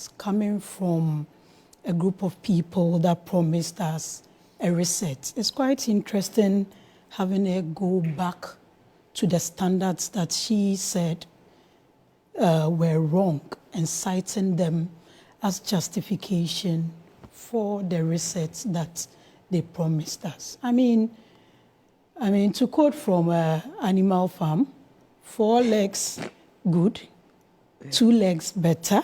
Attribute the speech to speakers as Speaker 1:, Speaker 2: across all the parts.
Speaker 1: is coming from a group of people that promised us a reset. It's quite interesting having her go back to the standards that she said were wrong and citing them as justification for the reset that they promised us. I mean, to quote from Animal Farm, 4 legs good, 2 legs better.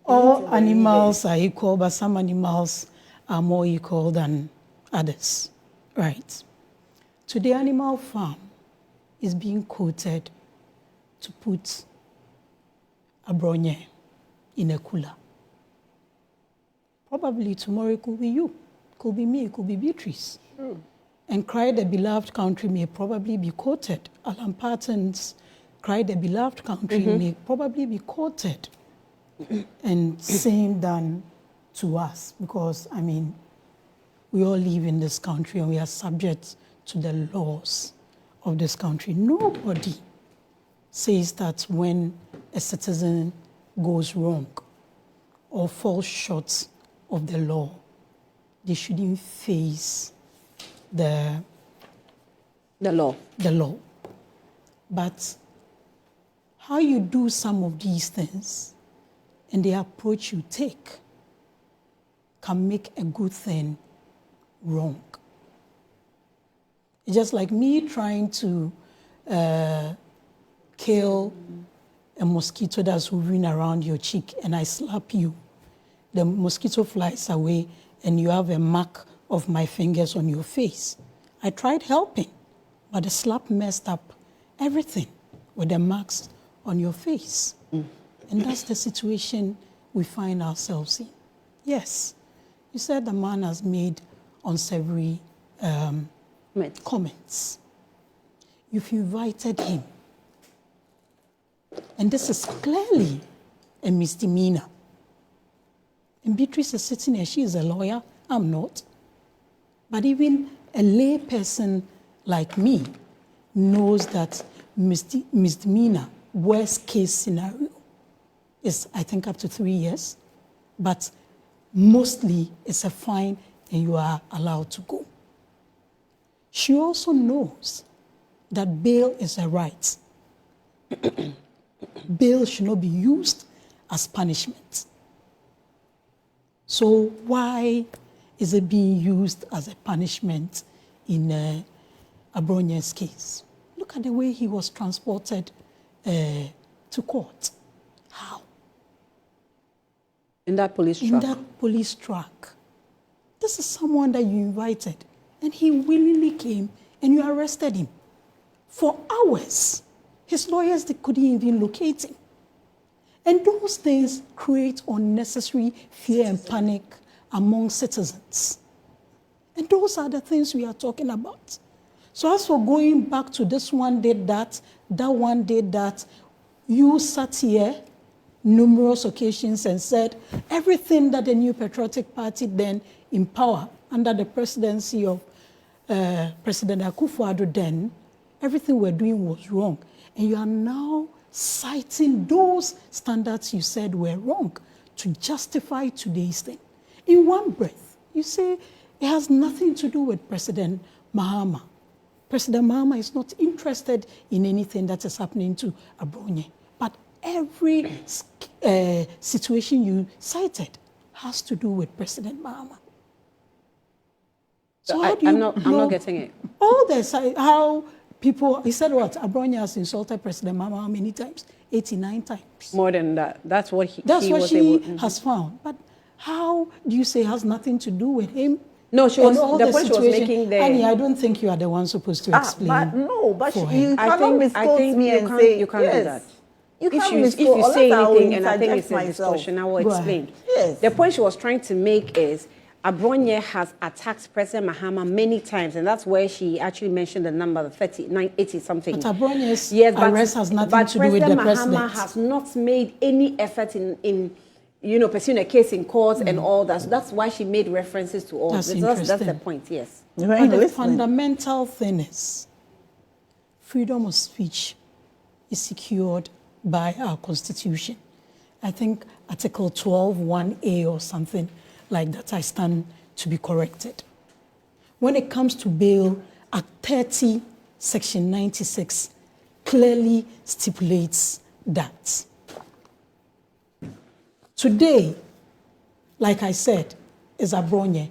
Speaker 1: All animals are equal, but some animals are more equal than others, right? Today, Animal Farm is being quoted to put Abronye in a cooler. Probably tomorrow it could be you, it could be me, it could be Beatrice.
Speaker 2: Sure.
Speaker 1: And Cry the Beloved Country may probably be quoted. Alan Patton's Cry the Beloved Country may probably be quoted and same done to us, because, I mean, we all live in this country and we are subject to the laws of this country. Nobody says that when a citizen goes wrong or falls short of the law, they shouldn't face the law. But how you do some of these things and the approach you take can make a good thing wrong. It's just like me trying to kill a mosquito that's hovering around your cheek and I slap you. The mosquito flies away and you have a mark of my fingers on your face. I tried helping, but the slap messed up everything with the marks on your face. And that's the situation we find ourselves in. Yes, you said the man has made unsavory comments. You've invited him. And this is clearly a misdemeanor. And Beatrice is sitting here, she is a lawyer, I'm not. But even a lay person like me knows that misdemeanor, worst case scenario, is I think up to 3 years, but mostly it's a fine and you are allowed to go. She also knows that bail is a right. Bail should not be used as punishment. So why is it being used as a punishment in Abronye's case? Look at the way he was transported to court. How?
Speaker 2: In that police truck?
Speaker 1: In that police truck. This is someone that you invited, and he willingly came, and you arrested him. For hours, his lawyers, they couldn't even locate him. And those things create unnecessary fear and panic among citizens. And those are the things we are talking about. So as for going back to this one did that one did that, you sat here numerous occasions and said everything that the New Patriotic Party then in power under the presidency of President Akufo-Addo then, everything we're doing was wrong. And you are now citing those standards you said were wrong to justify today's thing. In one breath, you say it has nothing to do with President Mahama. President Mahama is not interested in anything that is happening to Abronye. But every situation you cited has to do with President Mahama.
Speaker 2: So I'm not getting it.
Speaker 1: All this, how people, he said what? Abronye has insulted President Mahama how many times? 89 times.
Speaker 2: More than that. That's what she
Speaker 1: has found. But how do you say it has nothing to do with him?
Speaker 2: No, she was, the point she was making there.
Speaker 1: Annie, I don't think you are the one supposed to explain.
Speaker 3: You cannot misquote me and say,
Speaker 2: you can't do that.
Speaker 3: You can't
Speaker 2: if you say anything and I think it's a distortion, I will explain.
Speaker 3: Yes.
Speaker 2: The point she was trying to make is Abronye has attacked President Mahama many times, and that's where she actually mentioned the number, 80 something.
Speaker 1: But Abronye's arrest has nothing to do with the president.
Speaker 2: But President Mahama has not made any effort in pursuing a case in court and all that. So that's why she made references to all this. That's the point, yes.
Speaker 1: But the fundamental thing is freedom of speech is secured by our Constitution. I think Article 12(1)(a) or something like that, I stand to be corrected. When it comes to bail, Act 30, Section 96 clearly stipulates that. Today, like I said, is Abronye.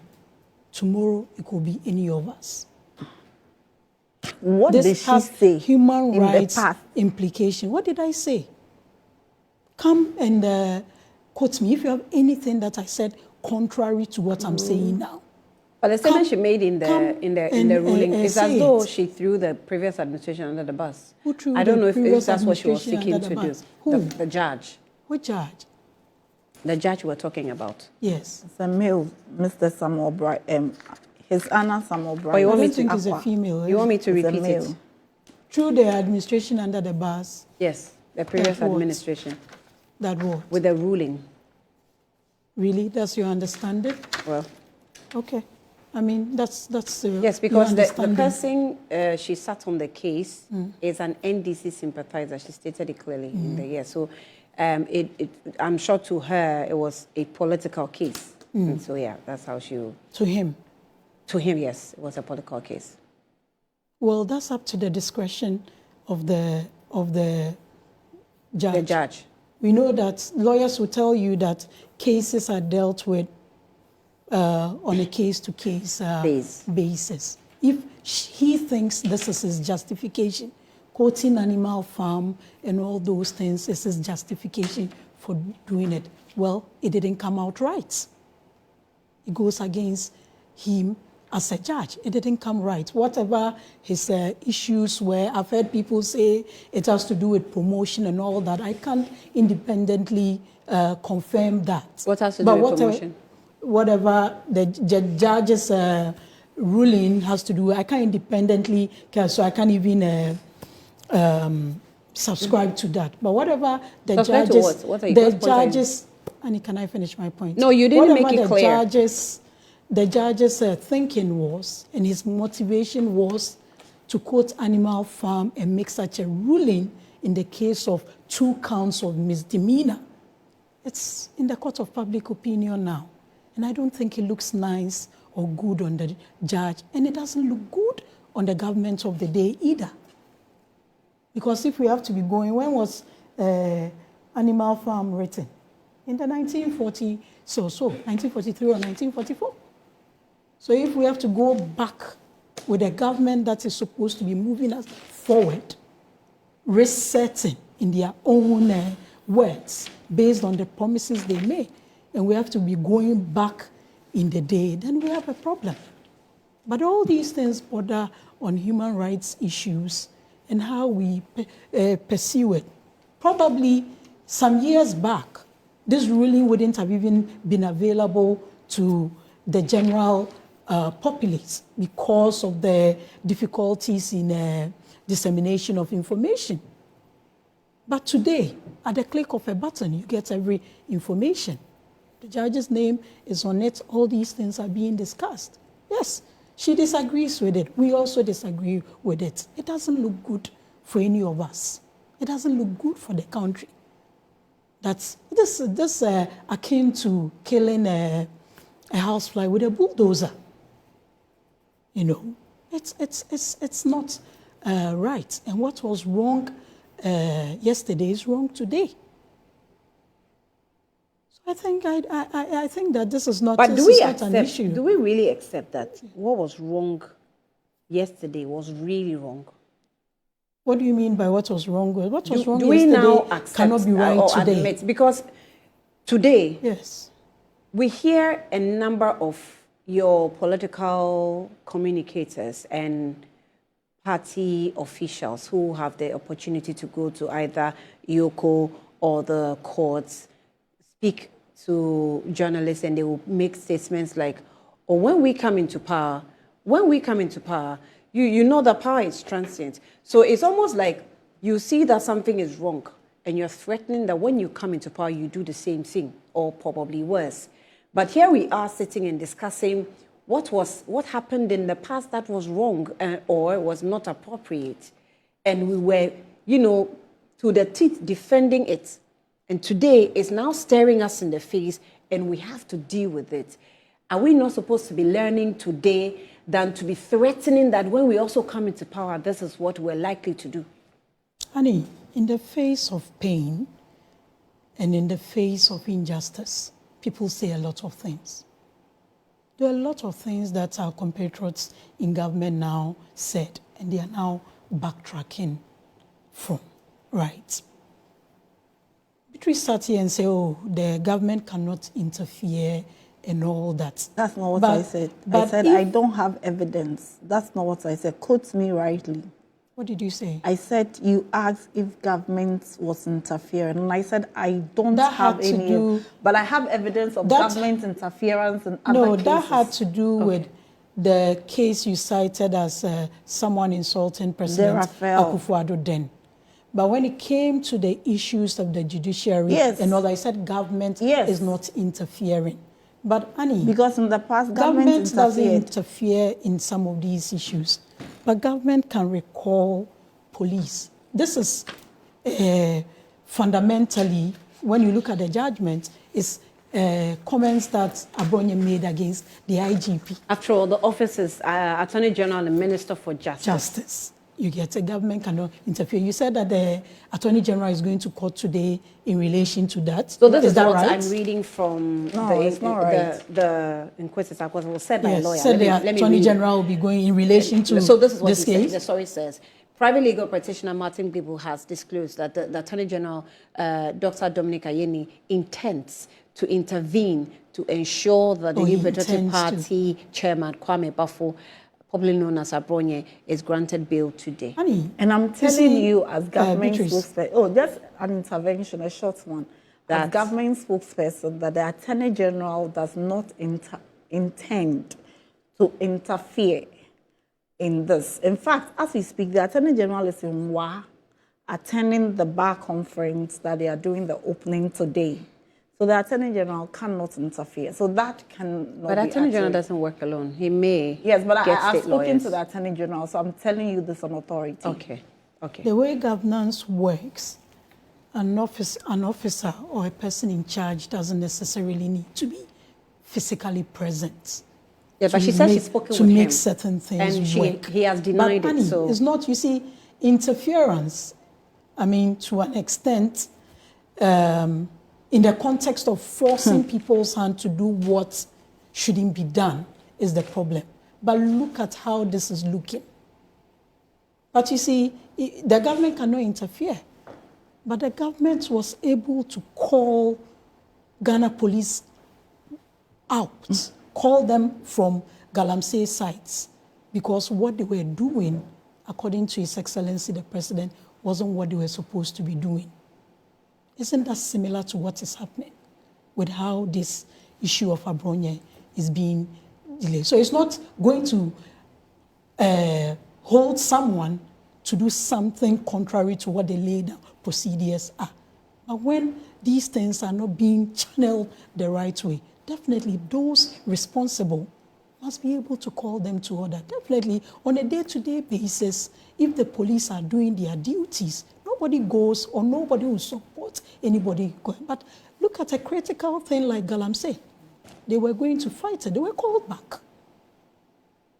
Speaker 1: Tomorrow, it could be any of us.
Speaker 3: What did she say?
Speaker 1: Human rights implication. What did I say? Come and quote me if you have anything that I said contrary to what I'm saying now.
Speaker 2: But the statement she made in the ruling is as though she threw the previous administration under the bus.
Speaker 1: Who threw
Speaker 2: I don't know
Speaker 1: if
Speaker 2: that's what she was seeking to do.
Speaker 1: Who?
Speaker 2: The judge.
Speaker 1: What judge?
Speaker 2: The judge we're talking about.
Speaker 1: Yes.
Speaker 3: It's a male, Mr. Samuel Bright. His Anna Samuel Bright.
Speaker 2: But you want me
Speaker 1: to think it's a female.
Speaker 2: You want me to repeat it?
Speaker 1: Through the administration under the bus.
Speaker 2: Yes, the previous administration.
Speaker 1: That what?
Speaker 2: With the ruling.
Speaker 1: Really? That's your understanding?
Speaker 2: Well.
Speaker 1: Okay. I mean, that's
Speaker 2: yes, because the person she sat on the case is an NDC sympathizer. She stated it clearly in the year. So I'm sure to her it was a political case. And so yeah, that's how she.
Speaker 1: To him.
Speaker 2: To him, yes, it was a political case.
Speaker 1: Well, that's up to the discretion of the judge.
Speaker 2: The judge.
Speaker 1: We know that lawyers will tell you that cases are dealt with on a case-to-case basis. If he thinks this is his justification, quoting Animal Farm and all those things is his justification for doing it, well, it didn't come out right. It goes against him as a judge. It didn't come right. Whatever his issues were, I've heard people say it has to do with promotion and all that. I can't independently confirm that.
Speaker 2: What has to do with promotion?
Speaker 1: Whatever the judge's ruling has to do, I can't independently, so I can't even subscribe to that. But whatever the judges, and can I finish my point?
Speaker 2: No, you didn't make it clear.
Speaker 1: The judge's thinking was, and his motivation was, to quote Animal Farm and make such a ruling in the case of 2 counts of misdemeanor. It's in the court of public opinion now. And I don't think it looks nice or good on the judge. And it doesn't look good on the government of the day either. Because if we have to be going, when was Animal Farm written? In the 1940, 1943 or 1944. So if we have to go back with a government that is supposed to be moving us forward, resetting in their own words based on the promises they made, and we have to be going back in the day, then we have a problem. But all these things border on human rights issues and how we pursue it. Probably some years back, this ruling wouldn't have even been available to the general populace because of the difficulties in dissemination of information. But today, at the click of a button, you get every information. The judge's name is on it. All these things are being discussed. Yes, she disagrees with it. We also disagree with it. It doesn't look good for any of us. It doesn't look good for the country. That's this akin to killing a housefly with a bulldozer. You know, it's not right. And what was wrong yesterday is wrong today. I think that this is not,
Speaker 2: but
Speaker 1: an issue.
Speaker 2: Do we really accept that what was wrong yesterday was really wrong?
Speaker 1: What do you mean by what was wrong? What was wrong yesterday cannot be right today.
Speaker 2: Admit, because today,
Speaker 1: yes,
Speaker 2: we hear a number of your political communicators and party officials who have the opportunity to go to either Yoko or the courts, speak to journalists, and they will make statements like, oh, when we come into power, you know that power is transient. So it's almost like you see that something is wrong and you're threatening that when you come into power, you do the same thing or probably worse. But here we are sitting and discussing what happened in the past that was wrong or was not appropriate. And we were, to the teeth defending it. And today it's now staring us in the face and we have to deal with it. Are we not supposed to be learning today than to be threatening that when we also come into power, this is what we're likely to do?
Speaker 1: Annie, in the face of pain and in the face of injustice, people say a lot of things. There are a lot of things that our compatriots in government now said, and they are now backtracking from, right? Beatrice sat here and say, oh, the government cannot interfere and all that.
Speaker 3: That's not what I said. I said I don't have evidence. That's not what I said. Quote me rightly.
Speaker 1: What did you say?
Speaker 3: I said you asked if government was interfering, and I said I don't
Speaker 1: that
Speaker 3: have
Speaker 1: had to
Speaker 3: any,
Speaker 1: do,
Speaker 3: but I have evidence of government interference in other cases.
Speaker 1: No, that had to do with the case you cited as someone insulting President Akufo-Addo then. But when it came to the issues of the judiciary and all that, I said government is not interfering. But Annie,
Speaker 3: because in the past
Speaker 1: government doesn't interfere in some of these issues, but government can recall police. This is fundamentally, when you look at the judgment, is comments that Abronye made against the IGP.
Speaker 2: After all, the office is Attorney General and Minister for Justice.
Speaker 1: You get a government cannot interfere. You said that the Attorney General is going to court today in relation to that.
Speaker 2: So this is
Speaker 1: that
Speaker 2: what
Speaker 1: right?
Speaker 2: I'm reading from
Speaker 3: the
Speaker 2: inquisitor, because it was said by a lawyer.
Speaker 1: Said the Attorney General will be going in relation to
Speaker 2: so this is what
Speaker 1: this case.
Speaker 2: The story says. Private legal practitioner Martin Bibu has disclosed that the Attorney General, Dr. Dominic Ayeni, intends to intervene to ensure that the New Patriotic Party chairman, Kwame Bafo, popularly known as Abronye, is granted bail today.
Speaker 1: Honey,
Speaker 3: and I'm telling you as government spokesperson, just an intervention, a short one, as government spokesperson, that the Attorney General does not intend to interfere in this. In fact, as we speak, the Attorney General is in Wa attending the bar conference that they are doing the opening today. So the Attorney General cannot interfere. So that cannot be.
Speaker 2: But Attorney General doesn't work alone. He may.
Speaker 3: Yes, but I've spoken to the Attorney General, so I'm telling you this on authority.
Speaker 2: Okay.
Speaker 1: The way governance works, an officer or a person in charge doesn't necessarily need to be physically present.
Speaker 2: Yeah, but she said she's spoken with him.
Speaker 1: To make certain things work.
Speaker 2: He has denied it. So
Speaker 1: it's not, you see, interference, I mean, to an extent, in the context of forcing people's hand to do what shouldn't be done is the problem. But look at how this is looking. But you see, the government cannot interfere. But the government was able to call Ghana police out, call them from Galamsey sites, because what they were doing, according to His Excellency the President, wasn't what they were supposed to be doing. Isn't that similar to what is happening with how this issue of Abronye is being delayed? So it's not going to hold someone to do something contrary to what the laid down procedures are. But when these things are not being channeled the right way, definitely those responsible must be able to call them to order. Definitely, on a day-to-day basis, if the police are doing their duties, nobody goes or nobody will support anybody going. But look at a critical thing like Galamsey. They were going to fight it. They were called back.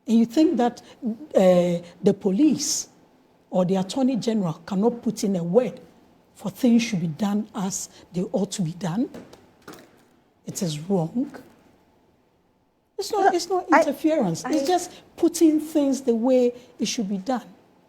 Speaker 1: And you think that the police or the Attorney General cannot put in a word for things should be done as they ought to be done? It is wrong. It's not interference. It's just putting things the way it should be done.